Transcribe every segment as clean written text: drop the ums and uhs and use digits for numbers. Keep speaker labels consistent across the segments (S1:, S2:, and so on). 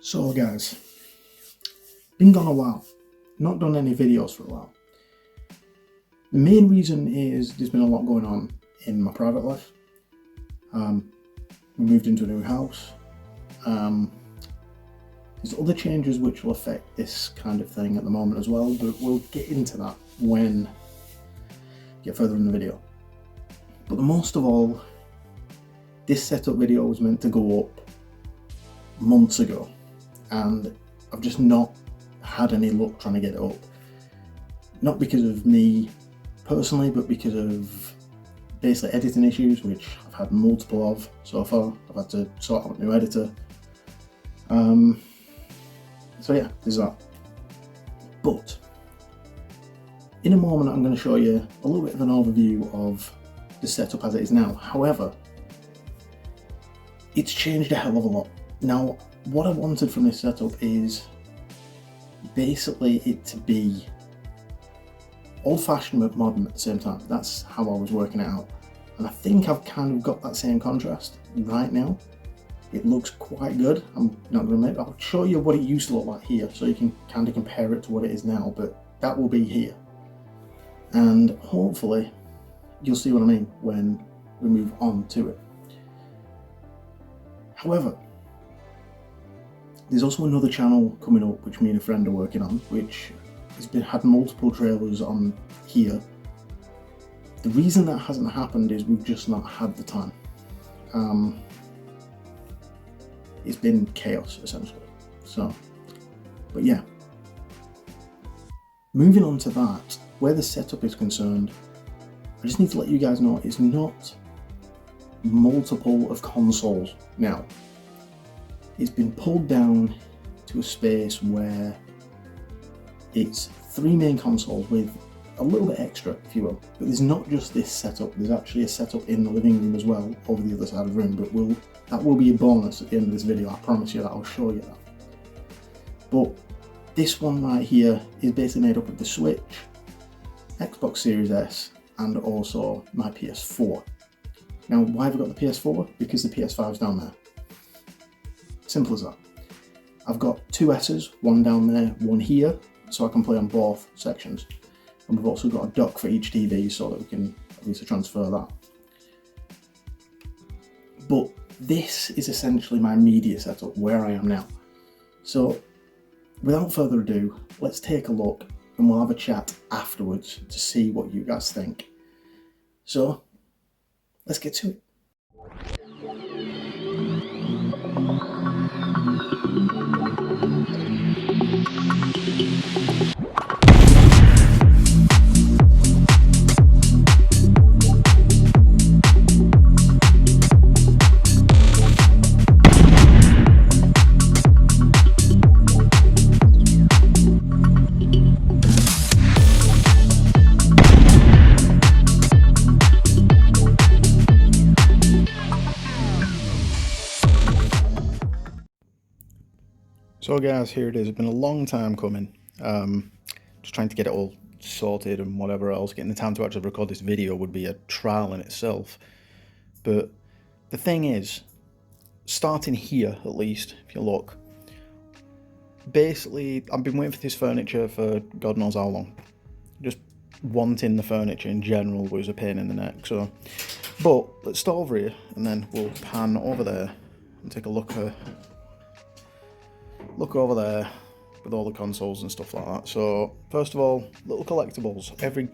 S1: So guys, been gone a while, not done any videos for a while. The main reason is there's been a lot going on in my private life. We moved into a new house. There's other changes which will affect this kind of thing at the moment as well, but we'll get into that when we get further in the video. But most of all, this setup video was meant to go up months ago, and I've just not had any luck trying to get it up. Not because of me personally, but because of basically editing issues, which I've had multiple of so far. I've had to sort out a new editor. So yeah, there's that. But in a moment I'm going to show you a little bit of an overview of the setup as it is now. However, it's changed a hell of a lot. Now, what I wanted from this setup is basically it to be old-fashioned but modern at the same time. That's how I was working it out. And I think I've kind of got that same contrast right now. It looks quite good. I'm not going to I'll show you what it used to look like here so you can kind of compare it to what it is now, but that will be here. And hopefully you'll see what I mean when we move on to it. However, there's also another channel coming up which me and a friend are working on, which has had multiple trailers on here. The reason that hasn't happened is we've just not had the time. It's been chaos essentially. So, but yeah. Moving on to that, where the setup is concerned, I just need to let you guys know it's not multiple of consoles now. It's been pulled down to a space where it's 3 main consoles with a little bit extra, if you will. But there's not just this setup, there's actually a setup in the living room as well, over the other side of the room, but that will be a bonus at the end of this video, I promise you that, I'll show you that. But this one right here is basically made up of the Switch, Xbox Series S, and also my PS4. Now, why have I got the PS4? Because the PS5's down there. Simple as that. I've got 2 S's, one down there, one here, so I can play on both sections. And we've also got a dock for each TV so that we can obviously transfer that. But this is essentially my media setup, where I am now. So, without further ado, let's take a look and we'll have a chat afterwards to see what you guys think. So, let's get to it. So guys, here it is. It's been a long time coming. Just trying to get it all sorted and whatever else. Getting the time to actually record this video would be a trial in itself. But the thing is, starting here at least, if you look, basically I've been waiting for this furniture for God knows how long. Just wanting the furniture in general was a pain in the neck. So, but let's start over here and then we'll pan over there and take a look over there with all the consoles and stuff like that. So first of all, little collectibles. Every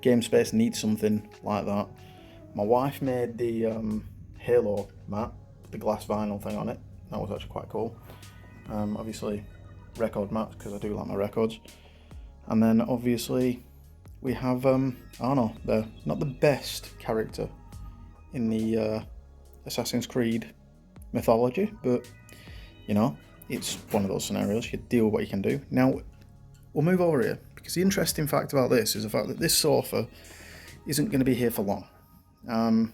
S1: game space needs something like that. My wife made the Halo mat, the glass vinyl thing on it. That was actually quite cool. Obviously record mats because I do like my records. And then obviously we have I don't know, they're not the best character in the Assassin's Creed mythology, but you know, it's one of those scenarios, you deal with what you can do. Now, we'll move over here, because the interesting fact about this is the fact that this sofa isn't going to be here for long.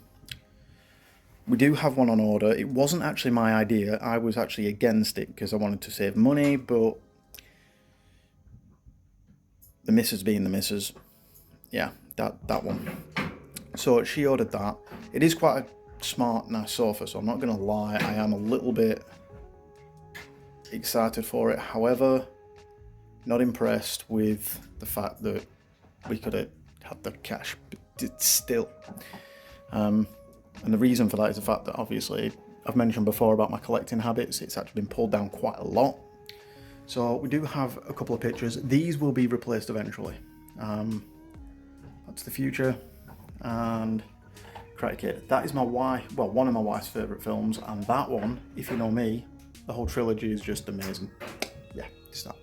S1: We do have one on order. It wasn't actually my idea. I was actually against it, because I wanted to save money, but the missus being the missus, yeah, that one. So she ordered that. It is quite a smart, nice sofa, so I'm not going to lie, I am a little bit excited for it. However, not impressed with the fact that we could have had the cash, but still. And the reason for that is the fact that obviously I've mentioned before about my collecting habits. It's actually been pulled down quite a lot. So we do have a couple of pictures. These will be replaced eventually. That's the future. And Karate Kid. That is my wife, well, one of my wife's favourite films, and that one, if you know me, the whole trilogy is just amazing. Yeah, just that.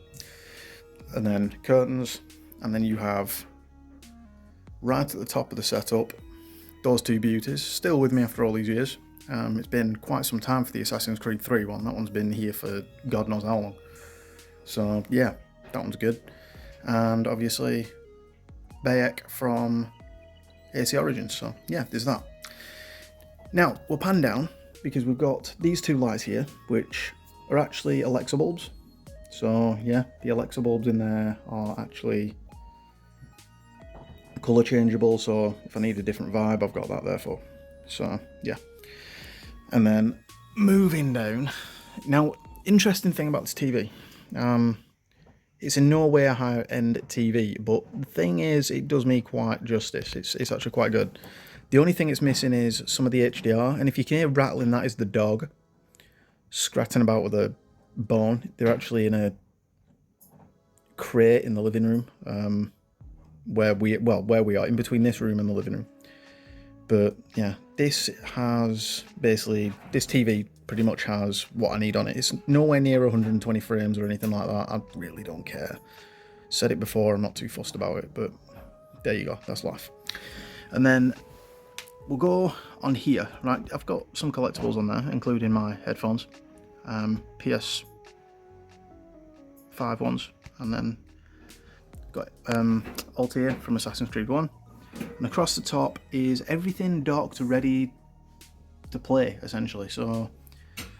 S1: And then curtains, and then you have right at the top of the setup, those two beauties, still with me after all these years. It's been quite some time for the Assassin's Creed 3 one. That one's been here for God knows how long. So yeah, that one's good. And obviously Bayek from AC Origins. So yeah, there's that. Now we'll pan down because we've got these two lights here, which are actually Alexa bulbs. So yeah, the Alexa bulbs in there are actually colour changeable. So if I need a different vibe, I've got that there for. So yeah. And then moving down. Now, interesting thing about this TV. It's in no way a high-end TV, but the thing is, it does me quite justice. It's actually quite good. The only thing it's missing is some of the HDR, and if you can hear rattling, that is the dog scratching about with a bone. They're actually in a crate in the living room, where we are, in between this room and the living room. But yeah, this TV pretty much has what I need on it. It's nowhere near 120 frames or anything like that. I really don't care. Said it before, I'm not too fussed about it, but there you go, that's life. And then we'll go on here, right? I've got some collectibles on there, including my headphones, PS5 ones, and then got Altair from Assassin's Creed 1. And across the top is everything docked ready to play, essentially. So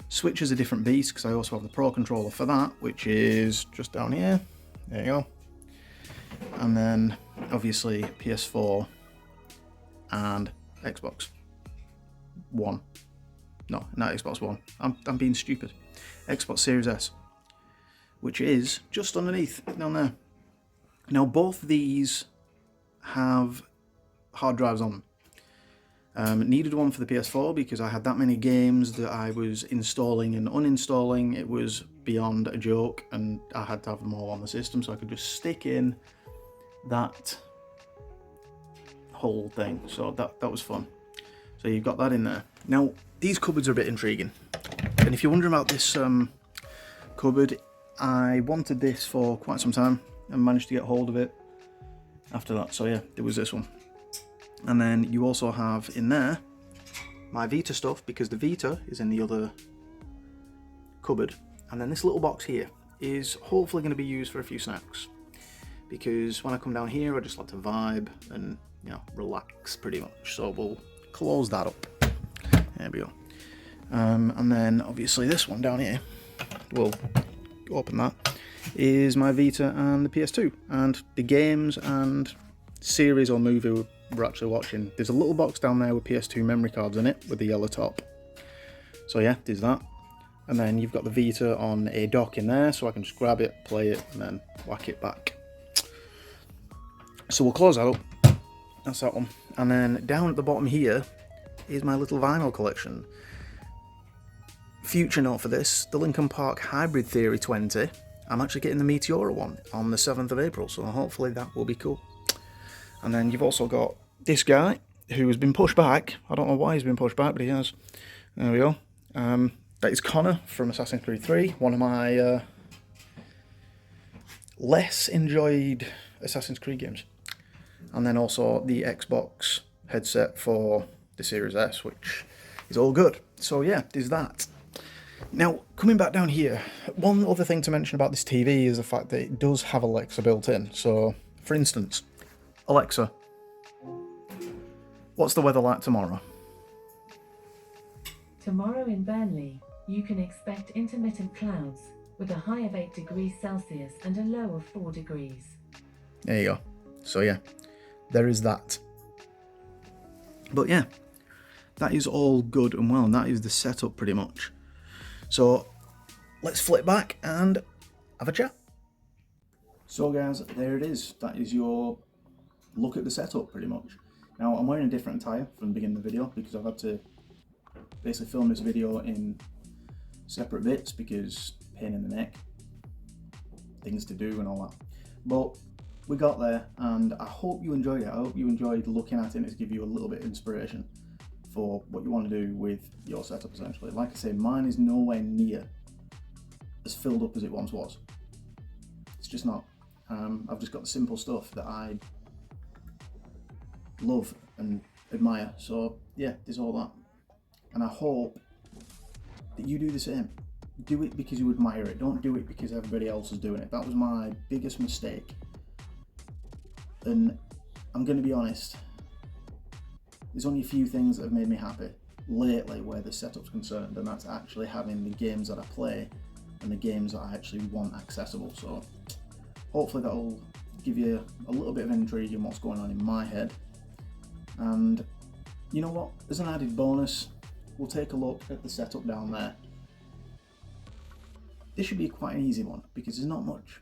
S1: Switch is a different beast because I also have the Pro Controller for that, which is just down here. There you go. And then obviously PS4 and Xbox One. No, not Xbox One. I'm being stupid. Xbox Series S, which is just underneath down there. Now both these have hard drives on them. Needed one for the PS4 because I had that many games that I was installing and uninstalling. It was beyond a joke, and I had to have them all on the system so I could just stick in that whole thing. So that was fun. So you've got that in there. Now these cupboards are a bit intriguing, and if you're wondering about this cupboard, I wanted this for quite some time and managed to get hold of it after that. So yeah, there was this one. And then you also have in there my Vita stuff, because the Vita is in the other cupboard. And then this little box here is hopefully going to be used for a few snacks, because when I come down here I just like to vibe and, you know, relax pretty much. So we'll close that up. There we go. And then obviously this one down here, we'll open that, is my Vita and the PS2 and the games and series or movie we're actually watching. There's a little box down there with PS2 memory cards in it with the yellow top. So yeah, there's that. And then you've got the Vita on a dock in there, so I can just grab it, play it, and then whack it back. So we'll close that up. That's that one. And then down at the bottom here is my little vinyl collection. Future note for this, the Linkin Park Hybrid Theory 20. I'm actually getting the Meteora one on the 7th of April, so hopefully that will be cool. And then you've also got this guy who has been pushed back. I don't know why he's been pushed back, but he has. There we go. That is Connor from Assassin's Creed 3, one of my less enjoyed Assassin's Creed games. And then also the Xbox headset for the Series S, which is all good. So yeah, there's that. Now, coming back down here, one other thing to mention about this TV is the fact that it does have Alexa built in. So, for instance, Alexa, what's the weather like tomorrow?
S2: Tomorrow in Burnley, you can expect intermittent clouds with a high of 8 degrees Celsius and a low of 4 degrees.
S1: There you go. So yeah, there is that. But yeah, that is all good and well, and that is the setup pretty much. So
S3: let's flip back and have a chat.
S1: So guys, there it is. That is your look at the setup pretty much. Now I'm wearing a different attire from the beginning of the video because I've had to basically film this video in separate bits because pain in the neck, things to do and all that. But we got there and I hope you enjoyed it. I hope you enjoyed looking at it to give you a little bit of inspiration for what you want to do with your setup essentially. Like I say, mine is nowhere near as filled up as it once was. It's just not. I've just got the simple stuff that I love and admire. So yeah, there's all that. And I hope that you do the same. Do it because you admire it. Don't do it because everybody else is doing it. That was my biggest mistake. And I'm going to be honest, there's only a few things that have made me happy lately where the setup's concerned, and that's actually having the games that I play and the games that I actually want accessible. So hopefully that'll give you a little bit of intrigue in what's going on in my head. And you know what, as an added bonus, we'll take a look at the setup down there. This should be quite an easy one because there's not much.